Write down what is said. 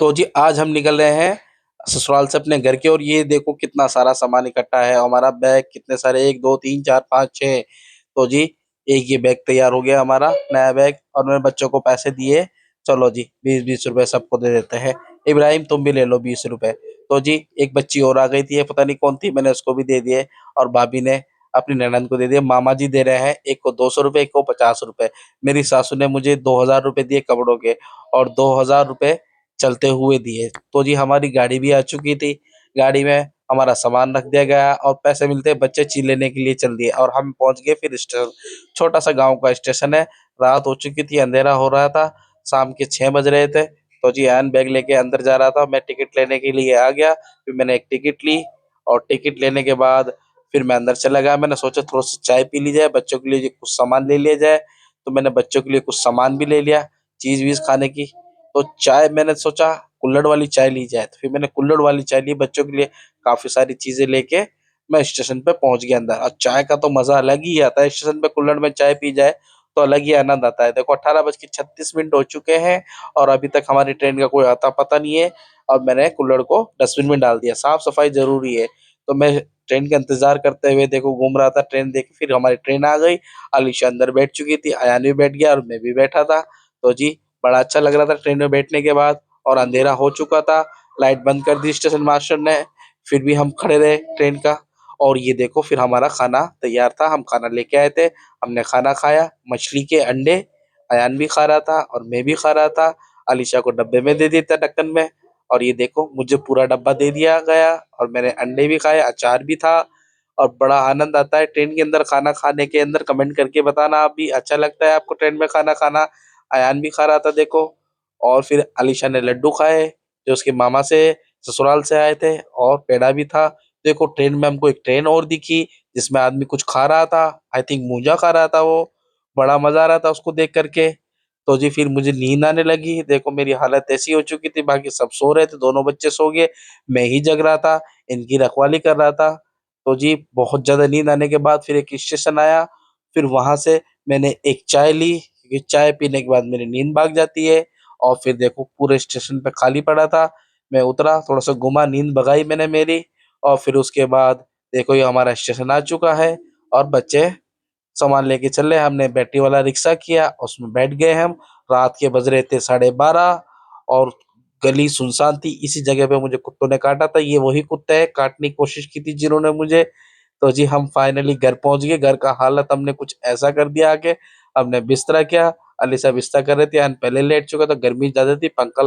तो जी आज हम निकल रहे हैं ससुराल से अपने घर के। और ये देखो कितना सारा सामान इकट्ठा है। हमारा बैग कितने सारे, 1 2 3 4 5 6। तो जी एक ये बैग तैयार हो गया हमारा नया बैग। और मैंने बच्चों को पैसे दिए। चलो जी 20 20 रुपए सबको दे देते हैं। इब्राहिम तुम भी ले लो 20 रुपए। तो जी एक बच्ची और आ गई थी, ये पता नहीं कौन थी, मैंने उसको भी दे दिए। और भाभी ने अपनी ननद को दे दिए। मामा जी दे रहे हैं, एक को 200 रुपए, एक को 50 रुपए। मेरी सासू ने मुझे 2000 रुपए दिए कपड़ों के, और 2000 रुपए चलते हुए दिए। तो जी हमारी गाड़ी भी आ चुकी थी। गाड़ी में हमारा सामान रख दिया गया और पैसे मिलते बच्चे ची लेने के लिए चल दिए। और हम पहुंच गए फिर स्टेशन। छोटा सा गांव का स्टेशन है। रात हो चुकी थी, अंधेरा हो रहा था, शाम के 6 बज रहे थे। तो जी हैंड बैग लेके अंदर जा रहा था, मैं टिकट लेने के लिए आ गया। फिर मैंने एक टिकट ली, और टिकट लेने के बाद फिर मैं अंदर चला गया। मैंने सोचा थोड़ा सा चाय पी ली जाए, बच्चों के लिए कुछ सामान ले लिया जाए। तो मैंने बच्चों के लिए कुछ सामान भी ले लिया, चीज वीज खाने की। तो चाय मैंने सोचा कुल्हड़ वाली चाय ली जाए, तो फिर मैंने कुल्हड़ वाली चाय ली बच्चों के लिए। काफी सारी चीजें लेके मैं स्टेशन पे पहुंच गया अंदर। और चाय का तो मजा अलग ही आता है, स्टेशन पे कुल्हड़ में चाय पी जाए तो अलग ही आनंद आता है। देखो 18 बज के 36 मिनट हो चुके हैं, और अभी तक हमारी ट्रेन का कोई आता पता नहीं है। और मैंने कुल्हड़ को डस्टबिन में डाल दिया। साफ सफाई जरूरी है। तो मैं ट्रेन का इंतजार करते हुए देखो घूम रहा था, ट्रेन देख फिर हमारी ट्रेन आ गई। अलीशा अंदर बैठ चुकी थी, अयान भी बैठ गया, और मैं भी बैठा था। तो जी बड़ा अच्छा लग रहा था ट्रेन में बैठने के बाद। और अंधेरा हो चुका था, लाइट बंद कर दी स्टेशन मास्टर ने। फिर भी हम खड़े रहे ट्रेन का। और ये देखो फिर हमारा खाना तैयार था, हम खाना लेके आए थे। हमने खाना खाया, मछली के अंडे। अयान भी खा रहा था और मैं भी खा रहा था। अलीशा को डब्बे में दे दिया था, ढक्कन में। और ये देखो मुझे पूरा डब्बा दे दिया गया, और मैंने अंडे भी खाए, अचार भी था। और बड़ा आनंद आता है ट्रेन के अंदर खाना खाने के अंदर। कमेंट करके बताना आप भी, अच्छा लगता है आपको ट्रेन में खाना खाना। अयान भी खा रहा था देखो। और फिर अलीशा ने लड्डू खाए, जो उसके मामा से ससुराल से आए थे, और पेड़ा भी था। देखो ट्रेन में हमको एक ट्रेन और दिखी, जिसमें आदमी कुछ खा रहा था। आई थिंक मूंजा खा रहा था वो। बड़ा मजा आ रहा था उसको देख करके। तो जी फिर मुझे नींद आने लगी। देखो मेरी हालत ऐसी हो चुकी थी, बाकी सब सो रहे थे, दोनों बच्चे सो गए, मैं ही जग रहा था, इनकी रखवाली कर रहा था। तो जी बहुत ज्यादा नींद आने के बाद फिर एक स्टेशन आया। फिर वहां से मैंने एक चाय ली, क्योंकि चाय पीने के बाद मेरी नींद भाग जाती है। और फिर देखो पूरे स्टेशन पे खाली पड़ा था। मैं उतरा, थोड़ा सा घुमा, नींद भगाई मैंने मेरी। और फिर उसके बाद देखो ये हमारा स्टेशन आ चुका है, और बच्चे सामान लेके चल रहे। हमने बैटरी वाला रिक्शा किया, उसमें बैठ गए हम। रात के बज रहे थे 12:30, और गली सुनसान थी। इसी जगह पे मुझे कुत्तों ने काटा था। ये वही कुत्ते हैं, काटने की कोशिश की थी जिन्होंने मुझे। तो जी हम फाइनली घर पहुंच गए। घर का हालत हमने कुछ ऐसा कर दिया आके। हमने बिस्तरा किया, अलीसा बिस्तर कर रही थी, पहले लेट चुका था, गर्मी ज्यादा थी, पंखा